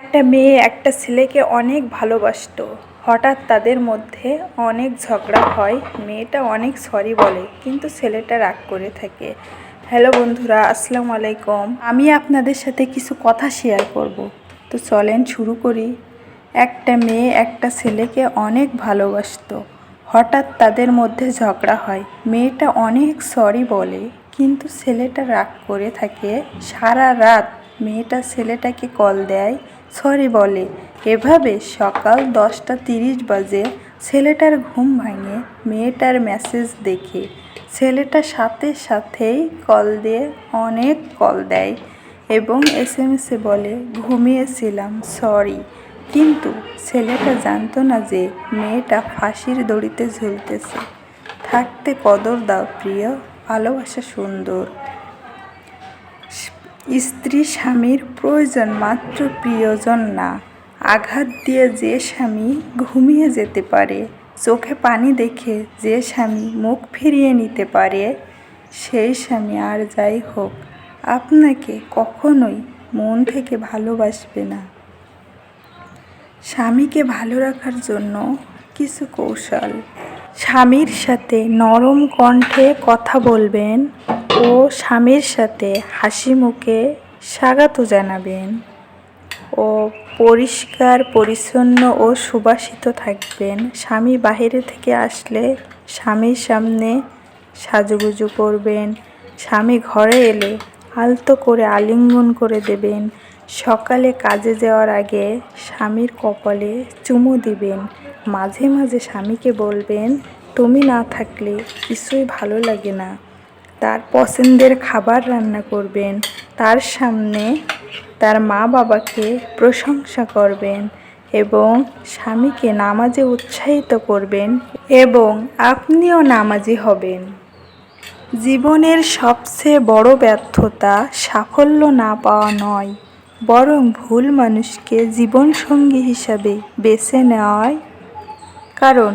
একটা মেয়ে একটা ছেলেকে অনেক ভালোবাসতো। হঠাৎ তাদের মধ্যে অনেক ঝগড়া হয়। মেয়েটা অনেক সরি বলে, কিন্তু ছেলেটা রাগ করে থাকে। হ্যালো বন্ধুরা, আসসালামু আলাইকুম। আমি আপনাদের সাথে কিছু কথা শেয়ার করব। তো চলেন শুরু করি। একটা মেয়ে একটা ছেলেকে অনেক ভালোবাসতো। হঠাৎ তাদের মধ্যে ঝগড়া হয়। মেয়েটা অনেক সরি বলে, কিন্তু ছেলেটা রাগ করে থাকে। সারা রাত মেয়েটা ছেলেটাকে কল দেয়, সরি বলে। এভাবে সকাল 10:30 বাজে ছেলেটার ঘুম ভাঙে। মেয়েটার মেসেজ দেখে ছেলেটা সাথে সাথেই কল দিয়ে অনেক কল দেয় এবং SMS-এ বলে, ঘুমিয়েছিলাম, সরি। কিন্তু ছেলেটা জানতো না যে মেয়েটা ফাঁসির দড়িতে ঝুলতেছে। থাকতে কদর দাও প্রিয়, ভালোবাসা সুন্দর। স্ত্রী স্বামীর প্রয়োজন, মাত্র প্রিয়জন না। আঘাত দিয়ে যে স্বামী ঘুমিয়ে যেতে পারে, চোখে পানি দেখে যে স্বামী মুখ ফিরিয়ে নিতে পারে, সেই স্বামী আর যাই হোক আপনাকে কখনোই মন থেকে ভালোবাসবে না। স্বামীকে ভালো রাখার জন্য কিছু কৌশল। স্বামীর সাথে নরম কণ্ঠে কথা বলবেন ও স্বামীর সাথে হাসি মুখে স্বাগত জানাবেন ও পরিষ্কার পরিচ্ছন্ন ও সুবাসিত থাকবেন। স্বামী বাইরে থেকে আসলে স্বামীর সামনে সাজুগুজু করবেন। স্বামী ঘরে এলে আলতো করে আলিঙ্গন করে দেবেন। সকালে কাজে যাওয়ার আগে স্বামীর কপালে চুমু দিবেন। মাঝে মাঝে স্বামীকে বলবেন, তুমি না থাকলে কিছুই ভালো লাগে না। তার পছন্দের খাবার রান্না করবেন। তার সামনে তার মা বাবাকে প্রশংসা করবেন এবং স্বামীকে নামাজে উৎসাহিত করবেন এবং আপনিও নামাজি হবেন। জীবনের সবচেয়ে বড় ব্যর্থতা সাফল্য না পাওয়া নয়, বরং ভুল মানুষকে জীবনসঙ্গী হিসাবে বেছে নেওয়াই। কারণ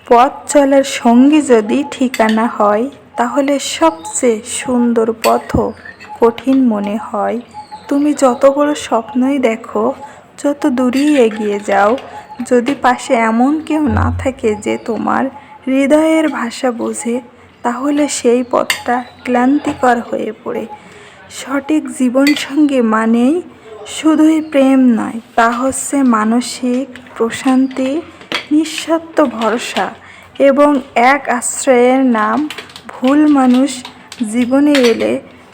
পথ চলার সঙ্গী যদি ঠিকানা হয়, তাহলে সবচেয়ে সুন্দর পথও কঠিন মনে হয়। তুমি যত বড় স্বপ্নই দেখো, যত দূরেই এগিয়ে যাও, যদি পাশে এমন কেউ না থাকে যে তোমার হৃদয়ের ভাষা বোঝে, তাহলে সেই পথটা ক্লান্তিকর হয়ে পড়ে। সঠিক জীবনসঙ্গী মানেই শুধুই প্রেম নয়, তা হচ্ছে মানসিক প্রশান্তি, নিঃস্বার্থ ভরসা এবং এক আশ্রয়ের নাম। ভুল মানুষ জীবনে এলে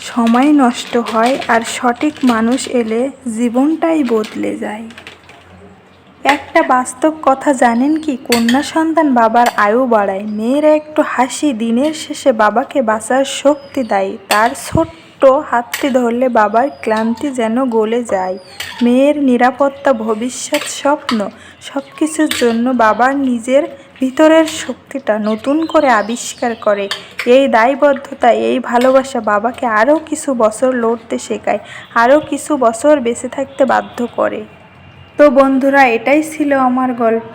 সময় নষ্ট হয়, আর সঠিক মানুষ এলে জীবনটাই বদলে যায়। একটা বাস্তব কথা জানেন কি? কন্যা সন্তান বাবার আয়ু বাড়ায়। মেয়েরা একটু হাসি দিনের শেষে বাবাকে বাঁচার শক্তি দেয়। তার ছোট্ট হাতটি ধরলে বাবার ক্লান্তি যেন গলে যায়। মেয়ের নিরাপত্তা, ভবিষ্যৎ, স্বপ্ন, সব কিছুর জন্য বাবার নিজের ভিতরের শক্তিটা নতুন করে আবিষ্কার করে। এই দায়বদ্ধতা, এই ভালোবাসা বাবাকে আরও কিছু বছর লড়তে শেখায়, আরও কিছু বছর বেঁচে থাকতে বাধ্য করে। তো বন্ধুরা, এটাই ছিল আমার গল্প।